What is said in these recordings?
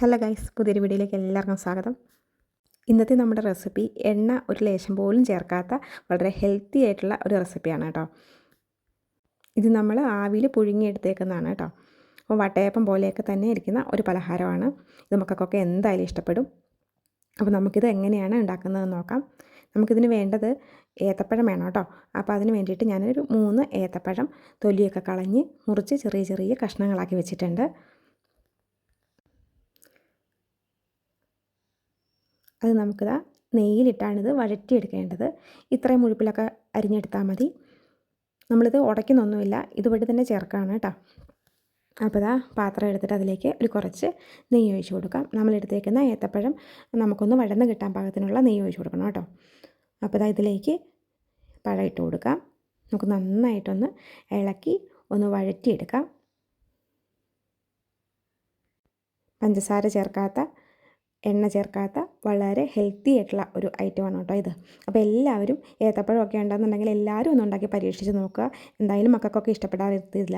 Hello guys, പുതിയൊരു വീഡിയോയിലേക്ക് എല്ലാവർക്കും സ്വാഗതം. ഇന്നത്തെ നമ്മുടെ റെസിപ്പി എണ്ണ ഒരു ലേശം പോലും ചേർക്കാത്ത വളരെ ഹെൽത്തി ആയിട്ടുള്ള ഒരു റെസിപ്പിയാണ് കേട്ടോ. ഇത് നമ്മൾ ആവിയിൽ പുഴുങ്ങിയെടുത്തേക്കുന്നതാണ് കേട്ടോ. അപ്പോൾ വട്ടയപ്പം പോലെയൊക്കെ തന്നെ ഇരിക്കുന്ന ഒരു പലഹാരമാണ്. ഇത് മക്കൾക്കൊക്കെ എന്തായാലും ഇഷ്ടപ്പെടും. അപ്പോൾ നമുക്കിത് എങ്ങനെയാണ് ഉണ്ടാക്കുന്നതെന്ന് നോക്കാം. നമുക്കിതിന് വേണ്ടത് ഏത്തപ്പഴം വേണം കേട്ടോ. അപ്പോൾ അതിന് വേണ്ടിയിട്ട് ഞാനൊരു 3 ഏത്തപ്പഴം തൊലിയൊക്കെ കളഞ്ഞ് മുറിച്ച് ചെറിയ ചെറിയ കഷ്ണങ്ങളാക്കി വെച്ചിട്ടുണ്ട്. അത് നമുക്കിതാ നെയ്യിലിട്ടാണിത് വഴറ്റിയെടുക്കേണ്ടത്. ഇത്രയും മുഴുപ്പിലൊക്കെ അരിഞ്ഞെടുത്താൽ മതി. നമ്മളിത് ഉടയ്ക്കുന്നൊന്നുമില്ല, ഇതുവഴി തന്നെ ചേർക്കുകയാണ് കേട്ടോ. അപ്പോൾ ഇതാ പാത്രം എടുത്തിട്ട് അതിലേക്ക് ഒരു കുറച്ച് നെയ്യ് ഒഴിച്ച് കൊടുക്കാം. നമ്മളെടുത്തേക്കുന്ന ഏത്തപ്പഴം നമുക്കൊന്ന് വഴന്ന് കിട്ടാൻ പാകത്തിനുള്ള നെയ്യ് ഒഴിച്ച് കൊടുക്കണം കേട്ടോ. അപ്പോൾ ഇതാ ഇതിലേക്ക് പഴം ഇട്ട് കൊടുക്കാം. നമുക്ക് നന്നായിട്ടൊന്ന് ഇളക്കി ഒന്ന് വഴറ്റിയെടുക്കാം. പഞ്ചസാര ചേർക്കാത്ത, എണ്ണ ചേർക്കാത്ത വളരെ ഹെൽത്തി ആയിട്ടുള്ള ഒരു ഐറ്റമാണ് കേട്ടോ ഇത്. അപ്പോൾ എല്ലാവരും ഏത്തപ്പഴമൊക്കെ ഉണ്ടെന്നുണ്ടെങ്കിൽ എല്ലാവരും ഒന്ന് ഉണ്ടാക്കി പരീക്ഷിച്ച് നോക്കുക. എന്തായാലും മക്കൾക്കൊക്കെ ഇഷ്ടപ്പെടാതിരിക്കില്ല.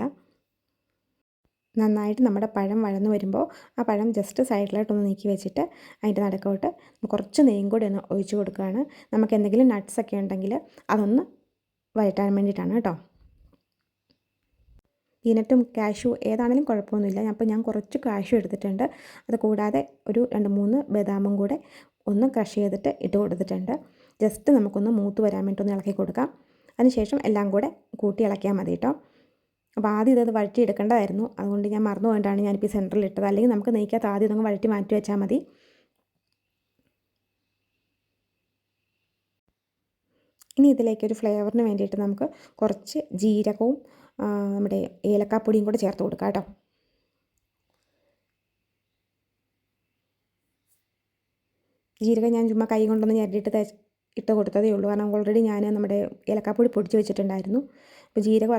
നന്നായിട്ട് നമ്മുടെ പഴം വഴന്ന് വരുമ്പോൾ ആ പഴം ജസ്റ്റ് സൈഡിലായിട്ടൊന്ന് നീക്കി വെച്ചിട്ട് അതിൻ്റെ നടുക്കോട്ട് കുറച്ച് നെയ്യും കൂടി ഒന്ന് ഒഴിച്ച് കൊടുക്കുകയാണ്. നമുക്ക് എന്തെങ്കിലും നട്ട്സൊക്കെ ഉണ്ടെങ്കിൽ അതൊന്ന് വഴറ്റാൻ വേണ്ടിയിട്ടാണ് കേട്ടോ. പീനട്ടും കാഷ്യൂ ഏതാണെങ്കിലും കുഴപ്പമൊന്നുമില്ല. അപ്പോൾ ഞാൻ കുറച്ച് കാഷ്യൂ എടുത്തിട്ടുണ്ട്. അത് കൂടാതെ ഒരു 2-3 ബദാമും കൂടെ ഒന്ന് ക്രഷ് ചെയ്തിട്ട് ഇട്ട് കൊടുത്തിട്ടുണ്ട്. ജസ്റ്റ് നമുക്കൊന്ന് മൂത്ത് വരാൻ വേണ്ടി ഒന്ന് ഇളക്കി കൊടുക്കാം. അതിനുശേഷം എല്ലാം കൂടെ കൂട്ടി ഇളക്കിയാൽ മതി കേട്ടോ. അപ്പോൾ ആദ്യം ഇതത് വഴറ്റി എടുക്കേണ്ടതായിരുന്നു. അതുകൊണ്ട് ഞാൻ മറന്നു പോയിട്ടാണ് ഞാനിപ്പോൾ സെൻറ്ററിൽ ഇട്ടത്. അല്ലെങ്കിൽ നമുക്ക് നെയ്ക്കകത്ത് ആദ്യം ഇതൊന്ന് വഴറ്റി മാറ്റി വെച്ചാൽ മതി. ഇനി ഇതിലേക്ക് ഒരു ഫ്ലേവറിന് വേണ്ടിയിട്ട് നമുക്ക് കുറച്ച് ജീരകവും നമ്മുടെ ഏലക്കാപ്പൊടിയും കൂടെ ചേർത്ത് കൊടുക്കാം കേട്ടോ. ജീരകം ഞാൻ ചുമ്മാ കൈ കൊണ്ടൊന്ന് ഞെരടിയിട്ട് ഇട്ട് കൊടുത്തതേ ഉള്ളൂ. കാരണം ഓൾറെഡി ഞാൻ നമ്മുടെ ഏലക്കാപ്പൊടി പൊടിച്ച് വെച്ചിട്ടുണ്ടായിരുന്നു. അപ്പോൾ ജീരകം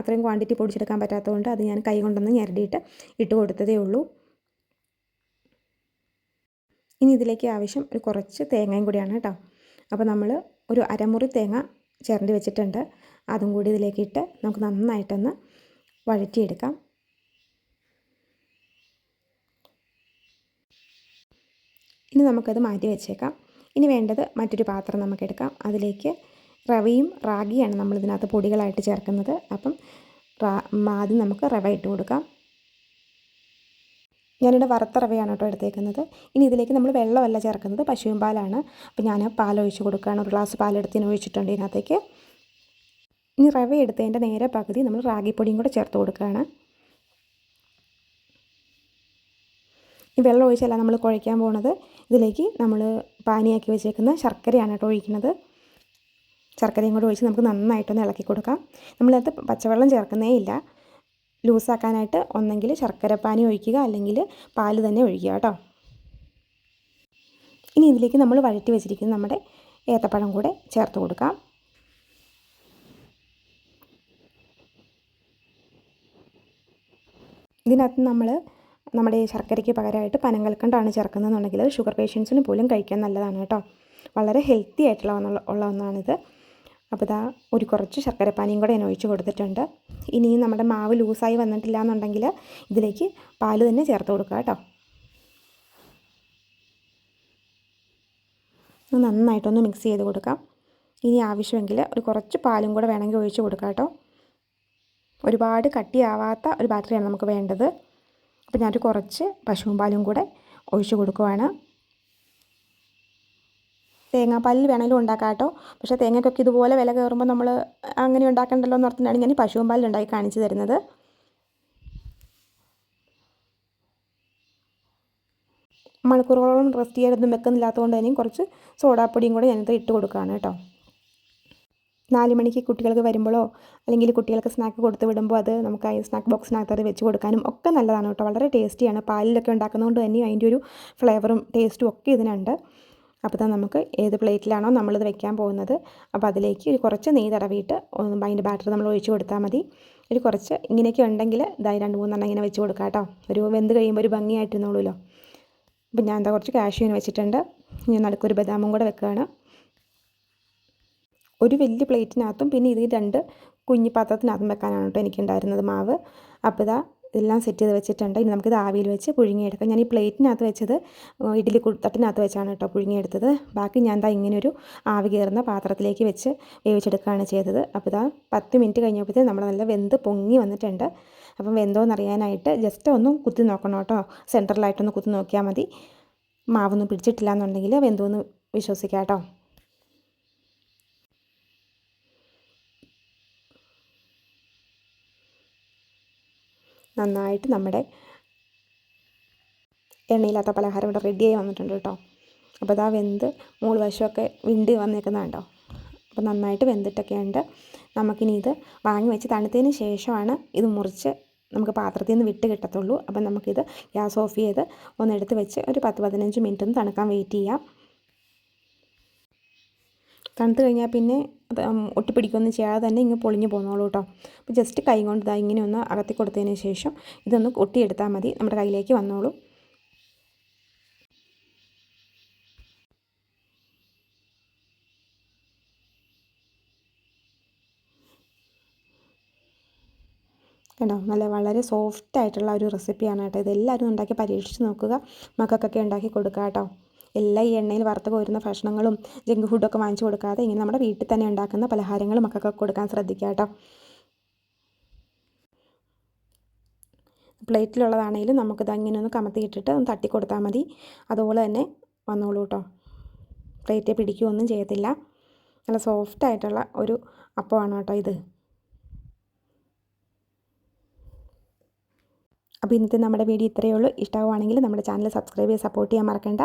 അത്രയും ക്വാണ്ടിറ്റി പൊടിച്ചെടുക്കാൻ പറ്റാത്തതുകൊണ്ട് അത് ഞാൻ കൈ കൊണ്ടൊന്ന് ഞെരടിയിട്ട് ഇട്ട് കൊടുത്തതേ ഉള്ളൂ. ഇനി ഇതിലേക്ക് ആവശ്യം ഒരു കുറച്ച് തേങ്ങയും കൂടിയാണ് കേട്ടോ. അപ്പോൾ നമ്മൾ ഒരു അരമുറി തേങ്ങ ചിരണ്ടി വെച്ചിട്ടുണ്ട്. അതും കൂടി ഇതിലേക്ക് ഇട്ട് നമുക്ക് നന്നായിട്ടൊന്ന് വഴറ്റിയെടുക്കാം. ഇനി നമുക്കത് മാറ്റി വെച്ചേക്കാം. ഇനി വേണ്ടത് മറ്റൊരു പാത്രം നമുക്കെടുക്കാം. അതിലേക്ക് റവയും റാഗിയാണ് നമ്മളിതിനകത്ത് പൊടികളായിട്ട് ചേർക്കുന്നത്. അപ്പം ആദ്യം നമുക്ക് റവ ഇട്ട് കൊടുക്കാം. ഞാനിവിടെ വറുത്ത റവയാണ് കേട്ടോ എടുത്തേക്കുന്നത്. ഇനി ഇതിലേക്ക് നമ്മൾ വെള്ളമല്ല ചേർക്കുന്നത്, പശുവിൻ പാലാണ്. അപ്പോൾ ഞാൻ പാലൊഴിച്ച് കൊടുക്കുകയാണ്. ഒരു ഗ്ലാസ് പാലെടുത്തിന് ഒഴിച്ചിട്ടുണ്ട് ഇതിനകത്തേക്ക്. ഇനി റവ എടുത്തതിൻ്റെ നേരെ പകുതി നമ്മൾ റാഗിപ്പൊടിയും കൂടെ ചേർത്ത് കൊടുക്കുകയാണ്. ഈ വെള്ളം ഒഴിച്ചല്ല നമ്മൾ കുഴയ്ക്കാൻ പോകുന്നത്. ഇതിലേക്ക് നമ്മൾ പാനിയാക്കി വെച്ചേക്കുന്ന ശർക്കരയാണ് കേട്ടോ ഒഴിക്കുന്നത്. ശർക്കരയും കൂടെ ഒഴിച്ച് നമുക്ക് നന്നായിട്ടൊന്ന് ഇളക്കി കൊടുക്കാം. നമ്മളത് പച്ചവെള്ളം ചേർക്കുന്നേ ഇല്ല. ലൂസാക്കാനായിട്ട് ഒന്നെങ്കിൽ ശർക്കര പാനി ഒഴിക്കുക, അല്ലെങ്കിൽ പാല് തന്നെ ഒഴിക്കുക കേട്ടോ. ഇനി ഇതിലേക്ക് നമ്മൾ വഴറ്റി വെച്ചിരിക്കുന്ന നമ്മുടെ ഏത്തപ്പഴം കൂടെ ചേർത്ത് കൊടുക്കാം. ഇതിനകത്ത് നമ്മുടെ ശർക്കരയ്ക്ക് പകരമായിട്ട് പനങ്കൽക്കണ്ടാണ് ചേർക്കുന്നതെന്നുണ്ടെങ്കിൽ ഷുഗർ പേഷ്യൻസിന് പോലും കഴിക്കാൻ നല്ലതാണ് കേട്ടോ. വളരെ ഹെൽത്തി ആയിട്ടുള്ള ഒന്നാണിത്. അപ്പോൾ ഇതാ ഒരു കുറച്ച് ശർക്കരപ്പാനിയും കൂടെ ഞാൻ ഒഴിച്ച് കൊടുത്തിട്ടുണ്ട്. ഇനിയും നമ്മുടെ മാവ് ലൂസായി വന്നിട്ടില്ല എന്നുണ്ടെങ്കിൽ ഇതിലേക്ക് പാല് തന്നെ ചേർത്ത് കൊടുക്കുക കേട്ടോ. നന്നായിട്ടൊന്ന് മിക്സ് ചെയ്ത് കൊടുക്കാം. ഇനി ആവശ്യമെങ്കിൽ ഒരു കുറച്ച് പാലും കൂടെ വേണമെങ്കിൽ ഒഴിച്ച് കൊടുക്കാം കേട്ടോ. ഒരുപാട് കട്ടിയാവാത്ത ഒരു ബാറ്ററിയാണ് നമുക്ക് വേണ്ടത്. അപ്പോൾ ഞാനൊരു കുറച്ച് പശുവും പാലും കൂടെ ഒഴിച്ച് കൊടുക്കുവാണ്. തേങ്ങാപ്പാലിൽ വേണമെങ്കിലും ഉണ്ടാക്കാം കേട്ടോ. പക്ഷേ തേങ്ങയ്ക്കൊക്കെ ഇതുപോലെ വില കയറുമ്പോൾ നമ്മൾ അങ്ങനെ ഉണ്ടാക്കണ്ടല്ലോ എന്ന് ഓർത്തിട്ടാണ് ഞാൻ ഈ പശുവും പാലിൽ ഉണ്ടാക്കി കാണിച്ചു തരുന്നത്. മണിക്കൂറുകളോളം റെസ്റ്റ് ചെയ്യാനൊന്നും വെക്കുന്നില്ലാത്തതുകൊണ്ട് തന്നെയും കുറച്ച് സോഡാപ്പൊടിയും കൂടെ ഞാനിത് ഇട്ട് കൊടുക്കുകയാണ് കേട്ടോ. 4 മണിക്ക് കുട്ടികൾക്ക് വരുമ്പോഴോ അല്ലെങ്കിൽ കുട്ടികൾക്ക് സ്നാക്ക് കൊടുത്ത് വിടുമ്പോൾ അത് നമുക്ക് ഈ സ്നാക്ക് ബോക്സിനകത്ത് അത് വെച്ച് കൊടുക്കാനും ഒക്കെ നല്ലതാണ് കേട്ടോ. വളരെ ടേസ്റ്റിയാണ്. പാലിലൊക്കെ ഉണ്ടാക്കുന്നതുകൊണ്ട് തന്നെ അതിൻ്റെ ഒരു ഫ്ലേവറും ടേസ്റ്റും ഒക്കെ ഇതിനുണ്ട്. അപ്പോൾ തന്നെ നമുക്ക് ഏത് പ്ലേറ്റിലാണോ നമ്മളിത് വെക്കാൻ പോകുന്നത്, അപ്പോൾ അതിലേക്ക് ഒരു കുറച്ച് നെയ്യ് തടവിയിട്ട് അതിൻ്റെ ബാറ്റർ നമ്മൾ ഒഴിച്ച് കൊടുത്താൽ മതി. ഒരു കുറച്ച് ഇങ്ങനെയൊക്കെ ഉണ്ടെങ്കിൽ ഇതായി 2-3 ഇങ്ങനെ വെച്ച് കൊടുക്കാം കേട്ടോ. ഒരു വെന്ത് കഴിയുമ്പോൾ ഒരു ഭംഗിയായിട്ടിരുന്നോളൂല്ലോ. അപ്പോൾ ഞാൻ എന്താ കുറച്ച് കാഷ്യൂന് വെച്ചിട്ടുണ്ട്. ഞാൻ നടുക്കൊരു ബദാമും കൂടെ വെക്കുകയാണ്. ഒരു വലിയ പ്ലേറ്റിനകത്തും പിന്നെ ഇത് 2 കുഞ്ഞു പാത്രത്തിനകത്തും വെക്കാനാണ് കേട്ടോ എനിക്കുണ്ടായിരുന്നത് മാവ്. അപ്പോൾ ഇതാ ഇതെല്ലാം സെറ്റ് ചെയ്ത് വെച്ചിട്ടുണ്ട്. ഇനി നമുക്കിത് ആവിയിൽ വെച്ച് പുഴുങ്ങിയെടുക്കാം. ഞാൻ ഈ പ്ലേറ്റിനകത്ത് വെച്ചത് ഇഡ്ഡലി തട്ടിനകത്ത് വെച്ചാണ് കേട്ടോ പുഴുങ്ങിയെടുത്തത്. ബാക്കി ഞാൻ ദാ ഇങ്ങനെയൊരു ആവി കയറുന്ന പാത്രത്തിലേക്ക് വെച്ച് വേവിച്ചെടുക്കുകയാണ് ചെയ്തത്. അപ്പോൾ ഇതാ 10 മിനിറ്റ് കഴിഞ്ഞപ്പോഴത്തേക്കും നമ്മൾ നല്ല വെന്ത് പൊങ്ങി വന്നിട്ടുണ്ട്. അപ്പം വെന്തോന്ന് അറിയാനായിട്ട് ജസ്റ്റ് ഒന്ന് കുത്തി നോക്കണം കേട്ടോ. സെൻറ്ററിലായിട്ടൊന്ന് കുത്തി നോക്കിയാൽ മതി. മാവൊന്നും പിടിച്ചിട്ടില്ല എന്നുണ്ടെങ്കിൽ വെന്തോന്ന് വിശ്വസിക്കാം കേട്ടോ. നന്നായിട്ട് നമ്മുടെ എണ്ണയില്ലാത്ത പലഹാരം ഇവിടെ റെഡിയായി വന്നിട്ടുണ്ട് കേട്ടോ. അപ്പോൾ അതാ വെന്ത് മൂന്ന് വശമൊക്കെ വിണ്ടി വന്നേക്കുന്നത് കണ്ടോ. അപ്പോൾ നന്നായിട്ട് വെന്തിട്ടൊക്കെ ഉണ്ട്. നമുക്കിനി ഇത് വാങ്ങി വെച്ച് തണുത്തതിന് ശേഷമാണ് ഇത് മുറിച്ച് നമുക്ക് പാത്രത്തിൽ നിന്ന് വിട്ട് കിട്ടത്തുള്ളൂ. അപ്പം നമുക്കിത് ഗ്യാസ് ഓഫ് ചെയ്ത് ഒന്നെടുത്ത് വെച്ച് ഒരു 10-15 മിനിറ്റ് ഒന്ന് തണുക്കാൻ വെയിറ്റ് ചെയ്യാം. തണുത്ത് കഴിഞ്ഞാൽ പിന്നെ ഒട്ടിപ്പിടിക്കൊന്നും ചെയ്യാതെ തന്നെ ഇങ്ങ് പൊളിഞ്ഞ് പോന്നോളൂ കേട്ടോ. അപ്പോൾ ജസ്റ്റ് കൈ കൊണ്ട് ഇതാ ഇങ്ങനെ ഒന്ന് അകത്തി കൊടുത്തതിന് ശേഷം ഇതൊന്ന് ഒട്ടിയെടുത്താൽ മതി, നമ്മുടെ കയ്യിലേക്ക് വന്നോളൂ. കണ്ടോ, വളരെ സോഫ്റ്റ് ആയിട്ടുള്ള ഒരു റെസിപ്പിയാണ് കേട്ടോ. ഇതെല്ലാവരും ഉണ്ടാക്കി പരീക്ഷിച്ച് നോക്കുക, മക്കൾക്കൊക്കെ ഉണ്ടാക്കി കൊടുക്കുക കേട്ടോ. എല്ലാം ഈ എണ്ണയിൽ വറുത്ത് കോരുന്ന ഭക്ഷണങ്ങളും ജങ്ക് ഫുഡൊക്കെ വാങ്ങിച്ചു കൊടുക്കാതെ ഇങ്ങനെ നമ്മുടെ വീട്ടിൽ തന്നെ ഉണ്ടാക്കുന്ന പലഹാരങ്ങൾ മക്കൾക്കൊക്കെ കൊടുക്കാൻ ശ്രദ്ധിക്കുക കേട്ടോ. പ്ലേറ്റിലുള്ളതാണെങ്കിലും നമുക്കിത് അങ്ങനെ ഒന്ന് കമത്തിയിട്ടിട്ട് ഒന്ന് തട്ടി കൊടുത്താൽ മതി, അതുപോലെ തന്നെ വന്നോളൂ കേട്ടോ. പ്ലേറ്റ് പിടിക്കുകയൊന്നും ചെയ്യത്തില്ല. നല്ല സോഫ്റ്റ് ആയിട്ടുള്ള ഒരു അപ്പമാണ് കേട്ടോ ഇത്. അപ്പോൾ ഇന്നത്തെ നമ്മുടെ വീഡിയോ ഇത്രയേ ഉള്ളൂ. ഇഷ്ടമാവുകയാണെങ്കിൽ നമ്മുടെ ചാനൽ സബ്സ്ക്രൈബ് ചെയ്ത് സപ്പോർട്ട് ചെയ്യാൻ മറക്കണ്ട.